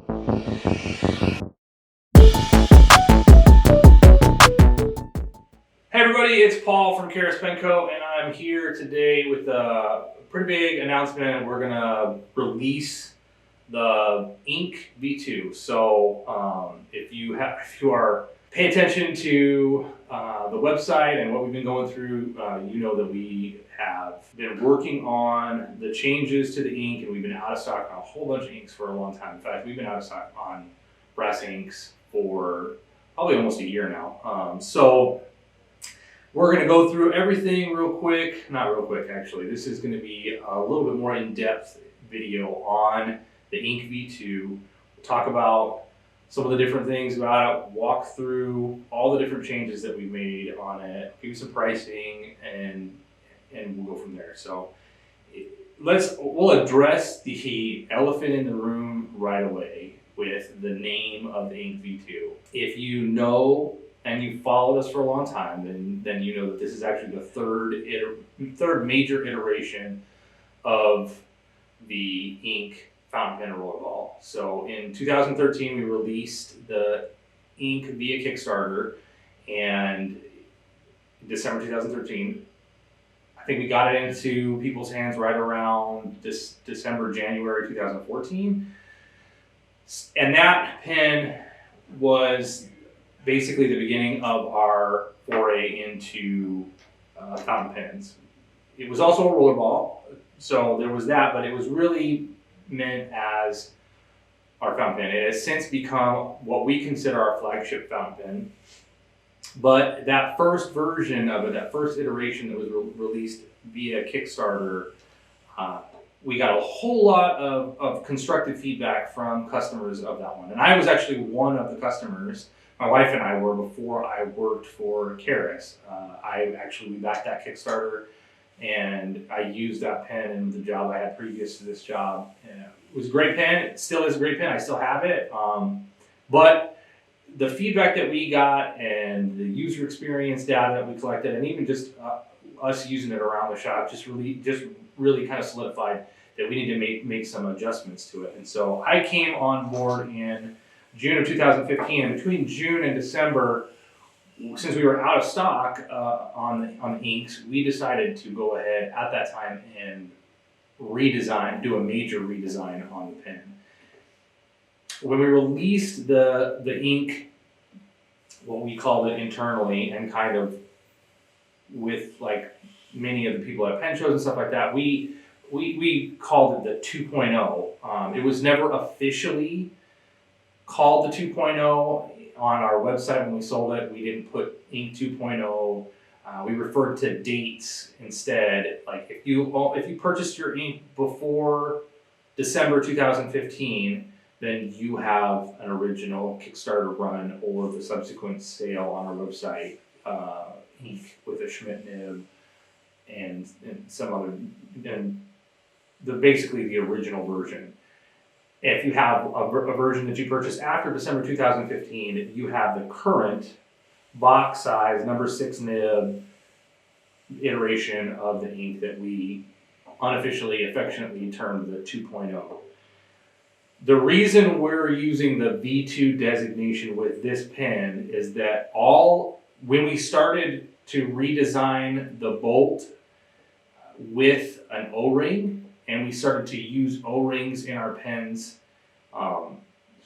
Hey everybody, it's Paul from Karis Pen Co. and I'm here today with a pretty big announcement. We're gonna release the Ink V2. So if you are pay attention to the website and what we've been going through, you know that we have been working on the changes to the ink, and we've been out of stock on a whole bunch of inks for a long time. In fact, we've been out of stock on brass inks for probably almost a year now. So we're going to go through everything real quick. Not real quick, actually. This is going to be a little bit more in-depth video on the Ink V2. We'll talk about some of the different things about it, walk through all the different changes that we've made on it, give you some pricing, and we'll go from there. So we'll address the elephant in the room right away with the name of the Ink V2. If you know and you've followed us for a long time, then you know that this is actually the third major iteration of the Ink fountain pen and rollerball. So in 2013, we released the Ink via Kickstarter, and December 2013, I think we got it into people's hands right around December, January 2014. And that pen was basically the beginning of our foray into fountain pens. It was also a rollerball, so there was that, but it was really meant as our fountain pen. It has since become what we consider our flagship fountain pen. But that first version of it, that first iteration that was released via Kickstarter, we got a whole lot of constructive feedback from customers of that one. And I was actually one of the customers. My wife and I were before I worked for Karis. We backed that Kickstarter, and I used that pen in the job I had previous to this job. And it was a great pen. It still is a great pen. I still have it. But the feedback that we got and the user experience data that we collected, and even just us using it around the shop, just really kind of solidified that we need to make some adjustments to it. And so I came on board in June of 2015, and between June and December, since we were out of stock on the inks, we decided to go ahead at that time and do a major redesign on the pen. When we released the ink, what we called it internally, and kind of with like many of the people at pen shows and stuff like that, we called it the 2.0. It was never officially called the 2.0 on our website when we sold it. We didn't put Ink 2.0. We referred to dates instead. Like if you purchased your ink before December 2015, then you have an original Kickstarter run or the subsequent sale on our website ink with a Schmidt nib and some other, and basically the original version. If you have a version that you purchased after December 2015, you have the current box size, number 6 nib iteration of the ink that we unofficially, affectionately termed the 2.0. The reason we're using the V2 designation with this pen is that when we started to redesign the bolt with an O-ring, and we started to use O-rings in our pens,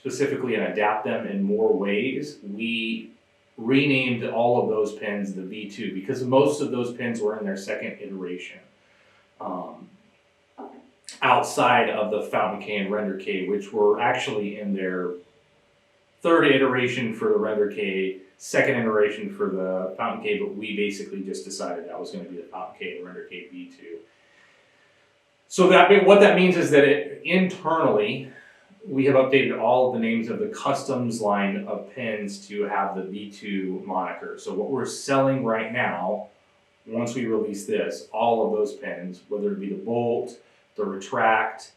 specifically, and adapt them in more ways, we renamed all of those pens the V2 because most of those pens were in their second iteration. Outside of the Fountain K and Render K, which were actually in their third iteration for the Render K, second iteration for the Fountain K, but we basically just decided that was going to be the Fountain K and Render K V2. So what that means is that internally, we have updated all of the names of the customs line of pens to have the V2 moniker. So what we're selling right now, once we release this, all of those pens, whether it be the Bolt, the Retract,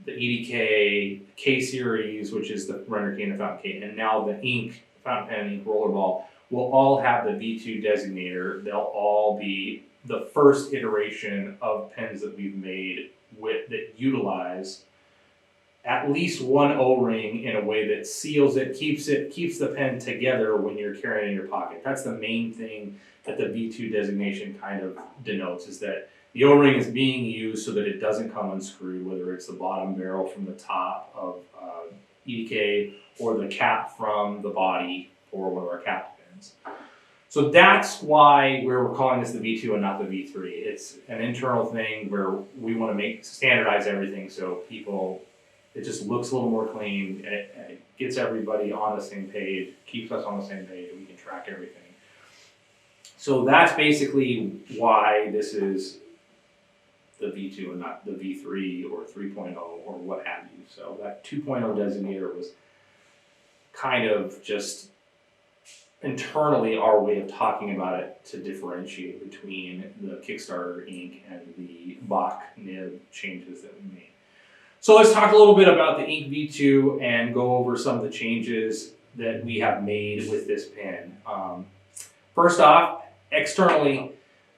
the EDK, K-Series, which is the Render K and the Fountain K, and now the Ink, Fountain Pen, Ink Rollerball, will all have the V2 designator. They'll all be the first iteration of pens that we've made that utilize at least one O-ring in a way that seals it, keeps the pen together when you're carrying it in your pocket. That's the main thing that the V2 designation kind of denotes, is that the O-ring is being used so that it doesn't come unscrewed, whether it's the bottom barrel from the top of EDK or the cap from the body or one of our cap pins. So that's why we're calling this the V2 and not the V3. It's an internal thing where we want to standardize everything so it just looks a little more clean, and it gets everybody on the same page, keeps us on the same page, and we can track everything. So that's basically why this is the V2 and not the V3 or 3.0 or what have you. So that 2.0 designator was kind of just internally our way of talking about it to differentiate between the Kickstarter ink and the Bach nib changes that we made. So let's talk a little bit about the ink V2 and go over some of the changes that we have made with this pen. First off, externally,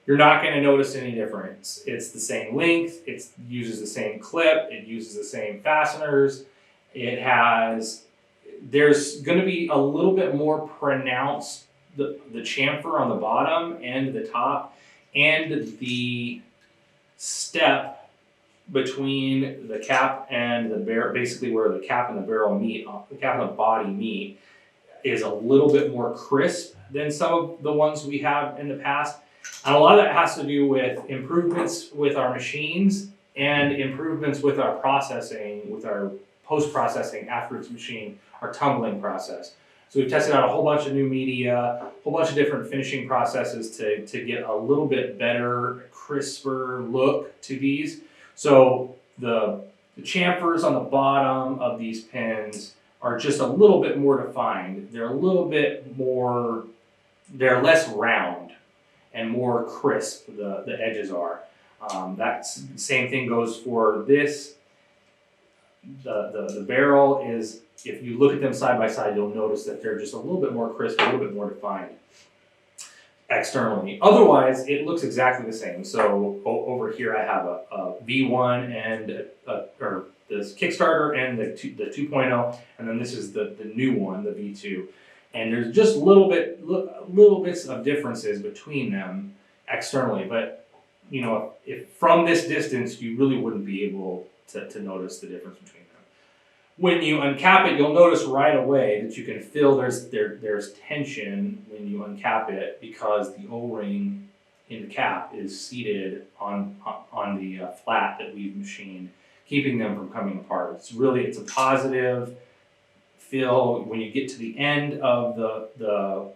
you're not going to notice any difference. It's the same length, it uses the same clip, it uses the same fasteners. There's going to be a little bit more pronounced the chamfer on the bottom and the top, and the step between the cap and the barrel, basically where the cap and the barrel meet, the cap and the body meet, is a little bit more crisp than some of the ones we have in the past. And a lot of that has to do with improvements with our machines and improvements with our processing, with our post-processing after it's machined, our tumbling process. So we've tested out a whole bunch of new media, a whole bunch of different finishing processes to get a little bit better, crisper look to these. So the chamfers on the bottom of these pens are just a little bit more defined. They're a little bit more, they're less round and more crisp, the edges are. That's same thing goes for this. The barrel is, if you look at them side by side, you'll notice that they're just a little bit more crisp, a little bit more defined externally. Otherwise, it looks exactly the same. So over here I have a V1 and or this Kickstarter and the 2.0, and then this is the new one, the V2. And there's just little bits of differences between them externally, but you know, if from this distance you really wouldn't be able to notice the difference between them. When you uncap it, you'll notice right away that you can feel there's tension when you uncap it, because the O-ring in the cap is seated on the flat that we've machined, keeping them from coming apart. It's a positive feel. When you get to the end of the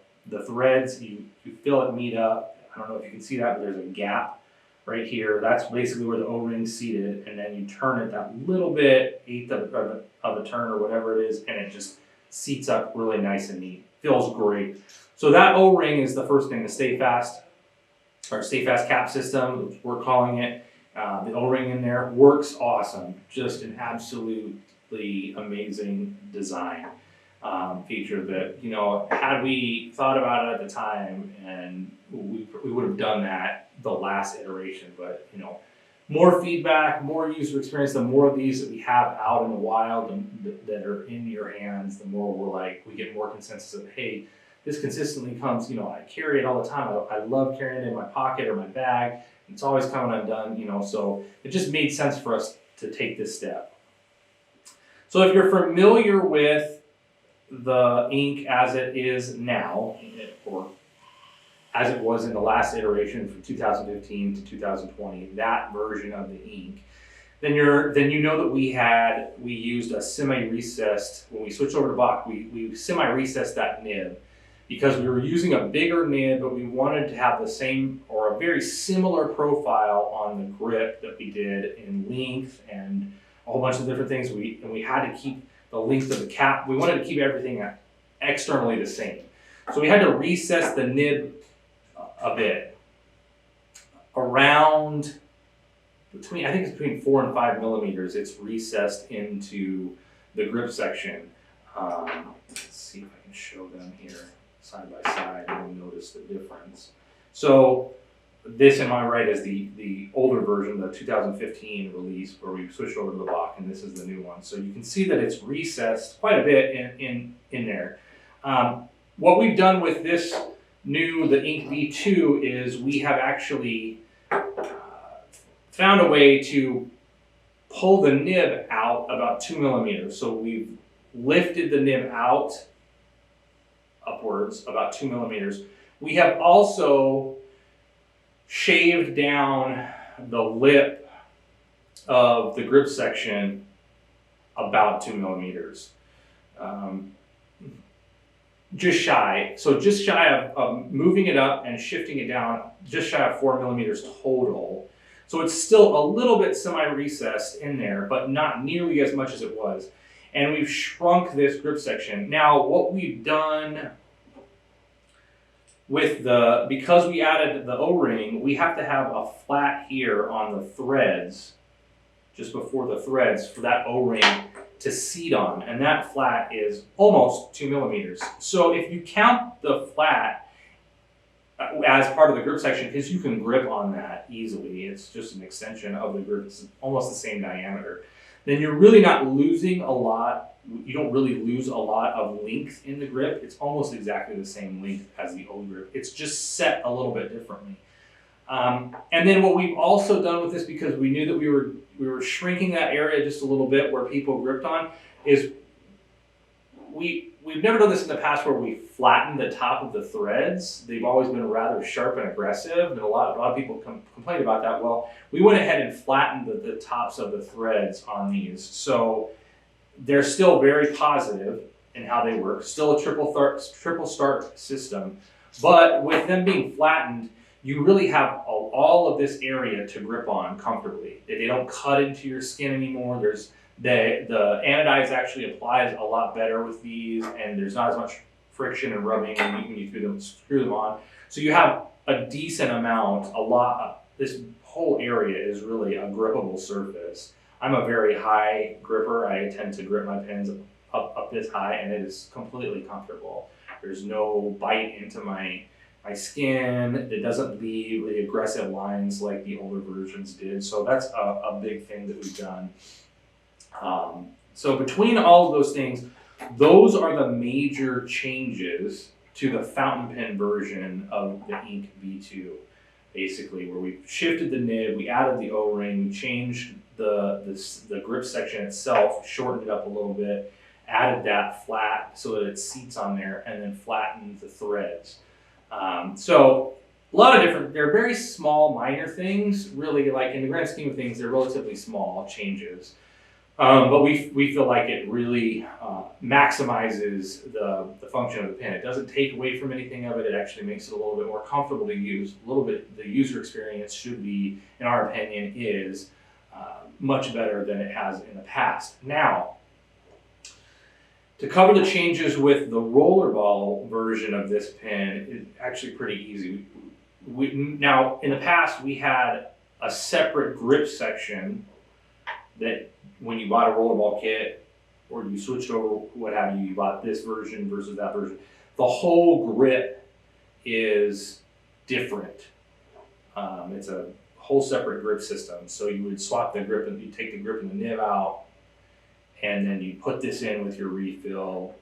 threads, you feel it meet up. I don't know if you can see that, but there's a gap right here. That's basically where the O-ring's seated, and then you turn it that little bit, eighth of a turn or whatever it is, and it just seats up really nice and neat. Feels great. So that O-ring is the first thing, the Stay Fast cap system, which we're calling it. The O-ring in there works awesome. Just an absolutely amazing design feature that, you know, had we thought about it at the time, and we would have done that the last iteration. But you know, more feedback, more user experience, the more of these that we have out in the wild that are in your hands, the more we get more consensus of, hey, this consistently comes, you know, I carry it all the time. I love carrying it in my pocket or my bag. It's always coming undone, you know, so it just made sense for us to take this step. So if you're familiar with the ink as it is now, or as it was in the last iteration from 2015 to 2020, that version of the ink, then you know that we used a semi-recessed, when we switched over to Bach, we semi-recessed that nib, because we were using a bigger nib, but we wanted to have the same or a very similar profile on the grip that we did in length and a whole bunch of different things. And we had to keep the length of the cap. We wanted to keep everything externally the same. So we had to recess the nib a bit, around I think it's between 4 and 5 millimeters. It's recessed into the grip section. Let's see if I can show them here side by side, and you'll notice the difference. So This in my right is the older version, the 2015 release, where we switched over to the block, and this is the new one. So you can see that it's recessed quite a bit in there. What we've done with this the Ink V2, is we have actually found a way to pull the nib out about 2 millimeters. So we've lifted the nib out upwards about 2 millimeters. We have also shaved down the lip of the grip section about 2 millimeters. Just shy. So just shy of moving it up and shifting it down, just shy of 4 millimeters total. So it's still a little bit semi-recessed in there, but not nearly as much as it was. And we've shrunk this grip section. Now, what we've done with because we added the O-ring, we have to have a flat here on the threads, just before the threads, for that O-ring to seat on. And that flat is almost 2 millimeters. So if you count the flat as part of the grip section, because you can grip on that easily, it's just an extension of the grip, it's almost the same diameter, then you're really not losing a lot. You don't really lose a lot of length in the grip. It's almost exactly the same length as the old grip. It's just set a little bit differently. And then what we've also done with this, because we knew that we were shrinking that area just a little bit where people gripped on, is we've never done this in the past where we flattened the top of the threads. They've always been rather sharp and aggressive, and a lot of people complain about that. Well, we went ahead and flattened the tops of the threads on these. So they're still very positive in how they work, still a triple start system, but with them being flattened, you really have all of this area to grip on comfortably. They don't cut into your skin anymore. The anodize actually applies a lot better with these, and there's not as much friction and rubbing when you screw them on. So you have a decent amount, this whole area is really a grippable surface. I'm a very high gripper. I tend to grip my pens up this high, and it is completely comfortable. There's no bite into my skin. It doesn't leave the aggressive lines like the older versions did. So that's a big thing that we've done. So between all of those things, those are the major changes to the fountain pen version of the Ink V2. Basically, where we shifted the nib, we added the O-ring, we changed the grip section itself, shortened it up a little bit, added that flat so that it seats on there, and then flattened the threads. So a lot of different, they're very small, minor things, really, like in the grand scheme of things, they're relatively small changes. But we feel like it really maximizes the function of the pen. It doesn't take away from anything of it. It actually makes it a little bit more comfortable to use. A little bit, the user experience should be, in our opinion, is much better than it has in the past. Now, to cover the changes with the rollerball version of this pen is actually pretty easy. Now, in the past, we had a separate grip section that when you bought a rollerball kit or you switched over, what have you bought this version versus that version, the whole grip is different. It's a whole separate grip system. So you would swap the grip and you take the grip and the nib out, and then you put this in with your refill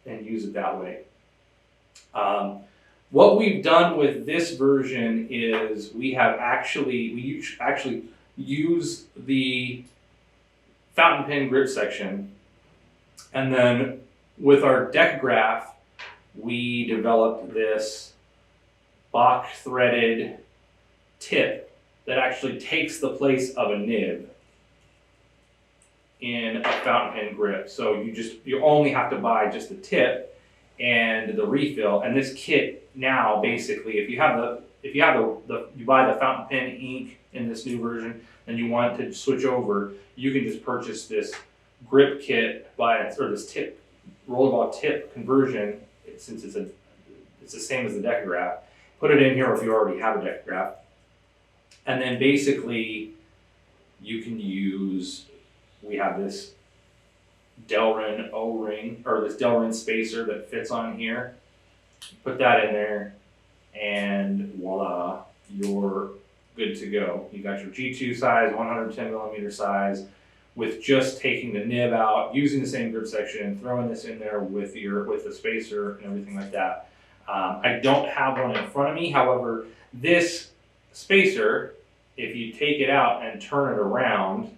and use it that way. What we've done with this version is we actually use the fountain pen grip section, and then with our Decograph, we developed this Bach threaded tip that actually takes the place of a nib in a fountain pen grip. So you only have to buy just the tip and the refill. And this kit now, basically, if you buy the fountain pen ink in this new version, and you want to switch over, you can just purchase this grip kit or this tip, rollerball tip conversion, since it's the same as the Decograph. Put it in here if you already have a Decograph. And then basically, you can we have this Delrin O-ring, or this Delrin spacer that fits on here. Put that in there, and voila, you're good to go. You got your G2 size, 110 millimeter size, with just taking the nib out, using the same grip section, throwing this in there with the spacer and everything like that. I don't have one in front of me. However, this spacer, if you take it out and turn it around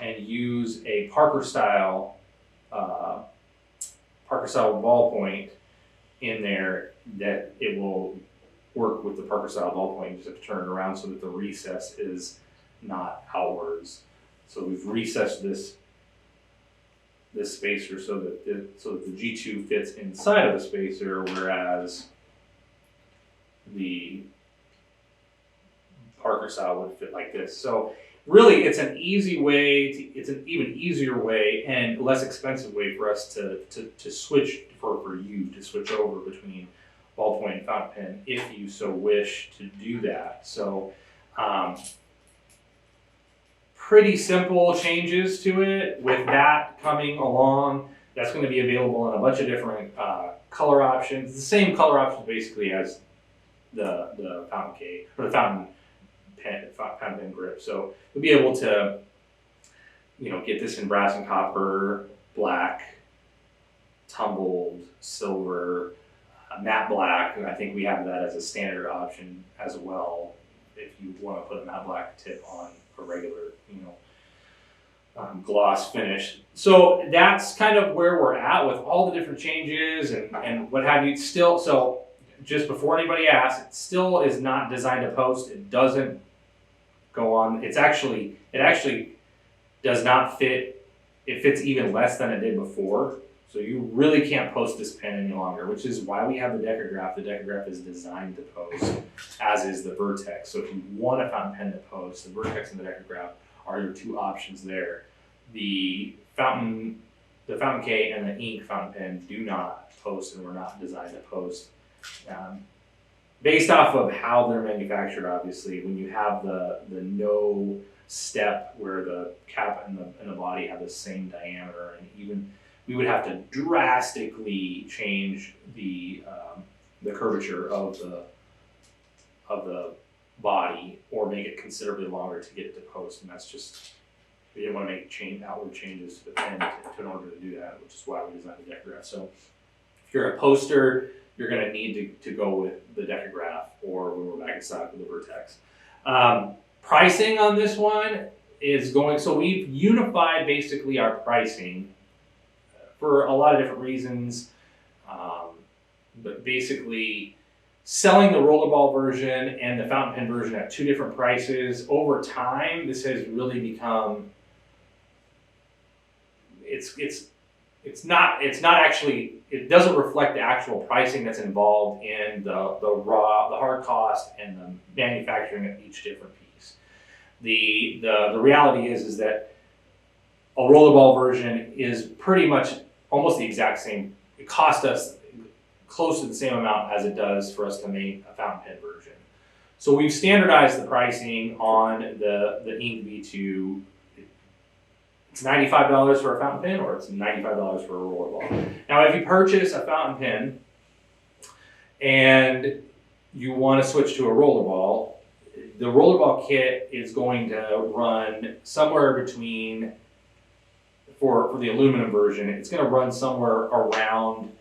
and use a Parker style ballpoint in there, that it will work with the Parker style ballpoint. You just have to turn it around so that the recess is not outwards. So we've recessed this spacer so that the G2 fits inside of the spacer, whereas the Parker style would fit like this. So really, it's an easy way. It's an even easier way and less expensive way for us to switch for you to switch over between ballpoint and fountain pen if you so wish to do that. So. Pretty simple changes to it. With that coming along, that's going to be available in a bunch of different color options. The same color options basically as the fountain case or the fountain pen grip. So you'll be able to, get this in brass and copper, black, tumbled, silver, matte black. I think we have that as a standard option as well if you want to put a matte black tip on a regular, gloss finish. So that's kind of where we're at with all the different changes and what have you. Still, so just before anybody asks, it still is not designed to post. It doesn't go on. It actually does not fit. It fits even less than it did before. So you really can't post this pen any longer, which is why we have the Decograph. The Decograph is designed to post, as is the Vertex. So if you want a fountain pen to post, the Vertex and the Decograph are your two options there. The fountain K and the ink fountain pen do not post and were not designed to post. Based off of how they're manufactured, obviously, when you have the no step where the cap and the body have the same diameter, and even we would have to drastically change the curvature of the body or make it considerably longer to get it to post, and that's just, we didn't want to make outward changes to the pen in order to do that, which is why we designed the Decograph. So if you're a poster, you're going to need to go with the Decograph, or when we're back in stock with the Vertex. Pricing on this one is going, so we've unified basically our pricing for a lot of different reasons, but basically selling the rollerball version and the fountain pen version at two different prices. Over time, this has really become, it's not actually, it doesn't reflect the actual pricing that's involved in the hard cost and the manufacturing of each different piece. The reality is that a rollerball version is pretty much almost the exact same. It cost us close to the same amount as it does for us to make a fountain pen version. So we've standardized the pricing on the Ink V2. It's $95 for a fountain pen, or it's $95 for a rollerball. Now, if you purchase a fountain pen and you want to switch to a rollerball, the rollerball kit is going to run somewhere between, for the aluminum version, it's going to run somewhere around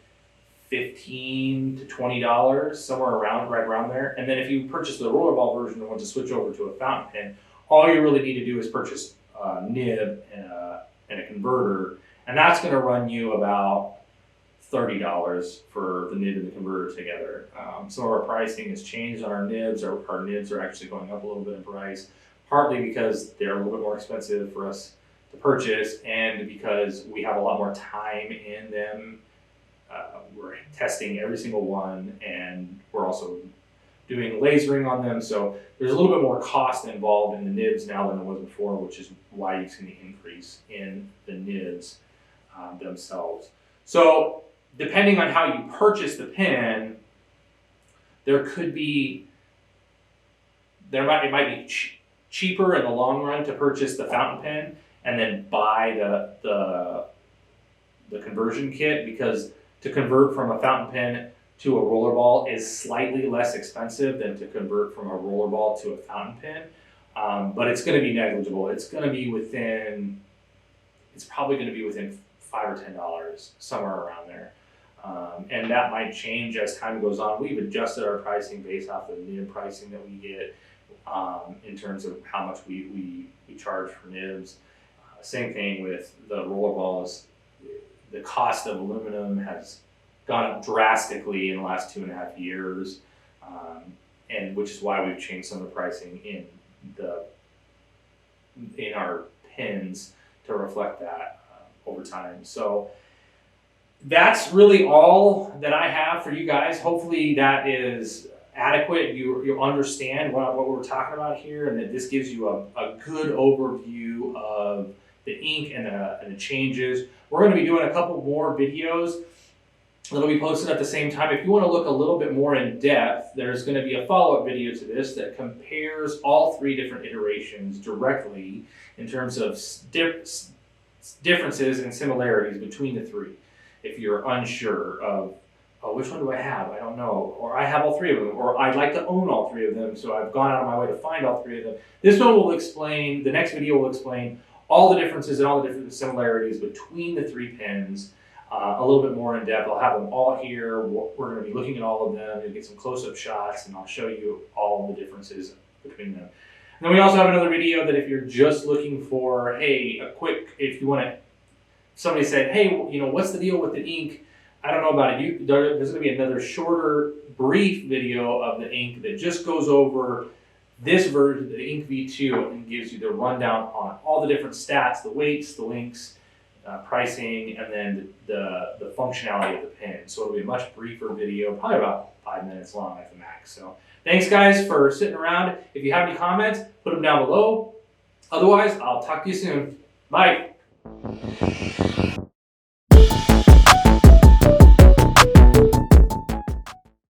$15 to $20, somewhere right around there. And then if you purchase the rollerball version and want to switch over to a fountain pen, all you really need to do is purchase a nib and a converter, and that's going to run you about $30 for the nib and the converter together. Some of our pricing has changed on our nibs. Our nibs are actually going up a little bit in price, partly because they're a little bit more expensive for us to purchase, and because we have a lot more time in them. We're testing every single one, and we're also doing lasering on them. So there's a little bit more cost involved in the nibs now than there was before, which is why you've seen the increase in the nibs themselves. So depending on how you purchase the pen, it might be cheaper in the long run to purchase the fountain pen and then buy the conversion kit, because to convert from a fountain pen to a rollerball is slightly less expensive than to convert from a rollerball to a fountain pen. But it's going to be negligible. It's going to be within, it's probably going to be within $5 or $10, somewhere around there. And that might change as time goes on. We've adjusted our pricing based off the nib pricing that we get in terms of how much we charge for nibs. Same thing with the rollerballs. The cost of aluminum has gone up drastically in the last 2.5 years, and which is why we've changed some of the pricing in our pins to reflect that over time. So that's really all that I have for you guys. Hopefully that is adequate. You understand what we're talking about here, and that this gives you a good overview of the ink and the changes. We're going to be doing a couple more videos that'll be posted at the same time. If you want to look a little bit more in depth, there's going to be a follow-up video to this that compares all 3 different iterations directly in terms of differences and similarities between the 3. If you're unsure of, oh, which one do I have? I don't know. Or I have all 3 of them. Or I'd like to own all 3 of them, so I've gone out of my way to find all 3 of them. This one will explain, the next video will explain all the differences and all the different similarities between the 3 pens. A little bit more in depth. I'll have them all here. We're going to be looking at all of them. You'll get some close-up shots, and I'll show you all the differences between them. And then we also have another video that if you're just looking for, hey, a quick, if you want to, somebody said, hey, what's the deal with the ink? I don't know about it. There's going to be another shorter, brief video of the ink that just goes over this version, the Ink V2, and gives you the rundown on all the different stats, the weights, the links, pricing, and then the functionality of the pen. So it'll be a much briefer video, probably about 5 minutes long at the max. So thanks guys for sitting around. If you have any comments, put them down below. Otherwise, I'll talk to you soon. Bye.